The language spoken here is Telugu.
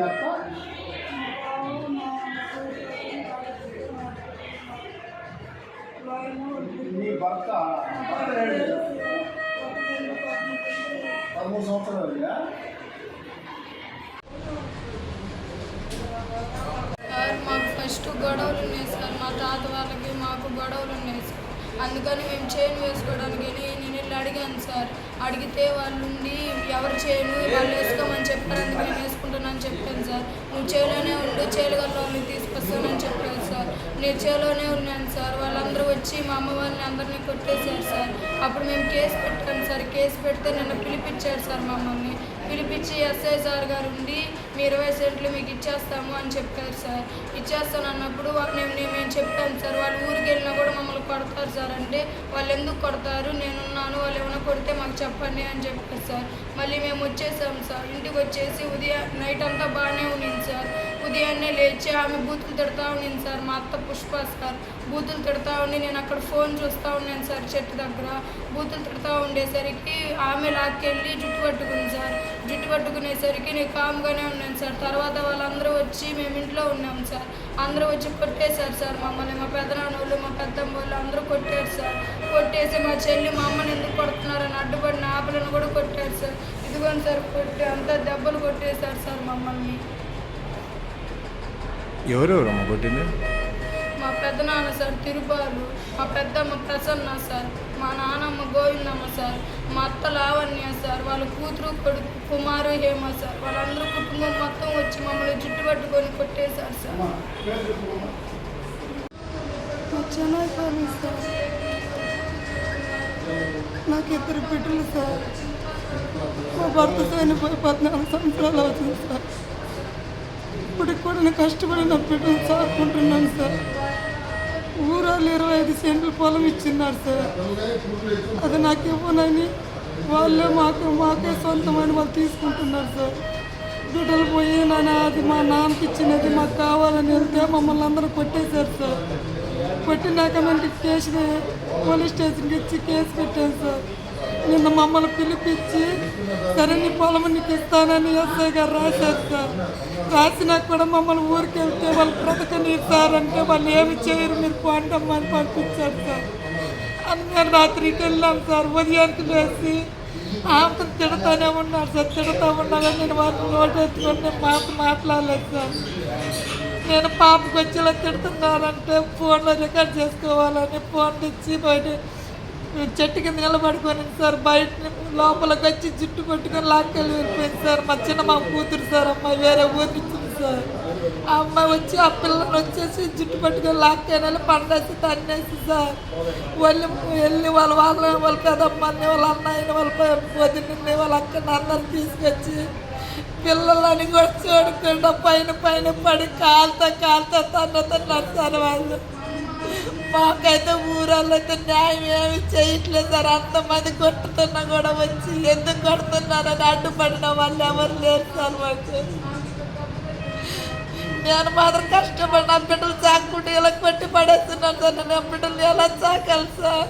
అక్క మీ భర్త 13 సంవత్సరాలు సార్ మాకు ఫస్ట్ గొడవలు ఉన్నాయి సార్. మా తాత వాళ్ళకి మాకు గొడవలు ఉన్నాయి సార్. అందుకని మేము చైన్ వేసుకోవడానికి నేను వెళ్ళి అడిగాను సార్. అడిగితే వాళ్ళు ఉండి ఎవరు చేయను వాళ్ళు వేసుకోమని చెప్పారు. అందుకు నేను వేసుకుంటానని చెప్పాను సార్. నువ్వు చేలోనే ఉండు, చేలుగల్ల వాళ్ళని తీసుకొస్తానని చెప్పాను సార్. నేను చేలోనే ఉన్నాను సార్. వాళ్ళందరూ వచ్చి మా అమ్మ వాళ్ళని అందరినీ కొట్టేశారు సార్. అప్పుడు మేము కేసు పెట్టాను సార్. కేసు పెడితే నిన్న పిలిపించాడు సార్. మమ్మల్ని పిలిపించి ఎస్ఐ సార్ గారు ఉండి మీ 20 సెంట్లు మీకు ఇచ్చేస్తాము అని చెప్పారు సార్. ఇచ్చేస్తాను అన్నప్పుడు మేము చెప్పాను సార్. వాళ్ళు ఊరికి వెళ్ళినా కూడా మమ్మల్ని కొడతారు సార్. అంటే వాళ్ళు ఎందుకు కొడతారు, నేనున్నాను, వాళ్ళు ఏమైనా కొడితే మాకు చెప్పండి అని చెప్పారు సార్. మళ్ళీ మేము వచ్చేసాము సార్. ఇంటికి వచ్చేసి నైట్ అంతా బాగానే ఉండింది సార్. ఉదయాన్నే లేచి ఆమె బూతులు తిడతా ఉండింది సార్. మా అత్త పుష్ప సార్ బూతులు తిడతా ఉండి నేను అక్కడ ఫోన్ చూస్తూ ఉన్నాను సార్. చెట్టు దగ్గర బూతులు తిడతా ఉండేసరికి ఆమె లాక్కెళ్ళి జుట్టు పట్టుకుంది సార్. జుట్టు పట్టుకునేసరికి నేను కామ్గానే ఉన్నాను సార్. తర్వాత వాళ్ళందరూ వచ్చి మేము ఇంట్లో ఉన్నాం సార్. అందరూ వచ్చి కొట్టేశారు సార్ మమ్మల్ని. మా పెదనాన్నోళ్ళు మా పెద్దమ్మ వాళ్ళు అందరూ కొట్టారు సార్. కొట్టేసి మా చెల్లి మా అమ్మని ఎందుకు కొడుతున్నారని అడ్డుపడిన ఆపలను కూడా కొట్టారు సార్. ఇదిగోండి సార్ కొట్టి అంతా దెబ్బలు కొట్టేశారు సార్ మమ్మల్ని. ఎవరెవరమ్మ కొట్టింది? మా పెద్దనాన్న సార్ తిరుపాలు, మా పెద్దమ్మ ప్రసన్న సార్, మా నాన్నమ్మ గోవిందమ్మ సార్, మా అత్త లావణ్య సార్, వాళ్ళ కూతురు కొడుకు కుమారు హేమ సార్, వాళ్ళందరూ కుటుంబం మొత్తం వచ్చి మమ్మల్ని జుట్టు పట్టుకొని కొట్టేశారు సార్. చెన్నైపాలి సార్. నాకు 2 బిడ్డలు సార్. మా భర్త చనిపోయి 14 సంవత్సరాలు అవుతుంది సార్. ఇప్పటికి కూడా నేను కష్టపడి నా బిడ్డలు సాదుకుంటున్నాను సార్. ఊరాళ్ళు 25 సెంట్లు పొలం ఇచ్చిన్నారు సార్. అది నాకు ఇవ్వనని వాళ్ళే మాకే సొంతమని వాళ్ళు తీసుకుంటున్నారు సార్. బిడ్డలు పోయి అది మా నాన్నకి ఇచ్చినది మాకు కావాలని వెళ్తే మమ్మల్ని అందరూ కొట్టేశారు సార్. కొట్టినాక మేము పోలీస్ స్టేషన్కి ఇచ్చి కేసు పెట్టాను సార్. నిన్న మమ్మల్ని పిలిపించి సరే నీ పొలం నీకు ఇస్తానని ఎస్ఐ గారు రాశారు సార్. రాసినాక కూడా మమ్మల్ని ఊరికి వెళ్తే వాళ్ళు బ్రతకనీరు సార్ అంటే వాళ్ళు ఏమి చేయరు మీరు పోండమ్మని పంపించారు సార్. అందరు రాత్రికి వెళ్ళాం సార్. ఉదయానికి వేసి ఆమెను తిడతానే ఉన్నారు సార్. తిడతా ఉన్నాగా నేను వాళ్ళని నోటెత్తుకొని నేను మాట్లాడలేదు సార్. నేను పాపకు వచ్చేలా తిడుతున్నారంటే ఫోన్లో రికార్డ్ చేసుకోవాలని ఫోన్ తెచ్చి బయట చెట్టు కింద నిలబడుకొని సార్. బయట లోపలికి వచ్చి జుట్టు కొట్టుకొని లాక్కెళ్ళి వెళ్ళిపోయింది సార్. మా కూతురు సార్. అమ్మాయి వేరే ఊరి ఇచ్చింది సార్. ఆ అమ్మాయి వచ్చి ఆ పిల్లని వచ్చేసి జుట్టు పట్టుకొని లాక్కెళ్ళి పండేసి తన్నేసి సార్. వెళ్ళి వాళ్ళ కదమ్మని వాళ్ళ అన్నయ్యని వాళ్ళ వదిలిని వాళ్ళ అక్కని అందరిని తీసుకొచ్చి పిల్లలని కూడా చూడకుండా పైన పడి కాలుతో తన్నారు సార్ వాళ్ళు. మాకైతే ఊరాళ్ళు అయితే న్యాయం ఏమి చేయట్లేదు సార్. అంతమంది కొట్టుతున్నా కూడా వచ్చి ఎందుకు కొడుతున్నారని అడ్డుపడిన వాళ్ళు ఎవరు లేరు సార్ మాకు. నేను మాత్రం కష్టపడి నా బిడ్డలు చాకుంటే ఇలా కొట్టి పడేస్తున్నాను సార్. నేను బిడ్డలు ఎలా చాకాలి సార్?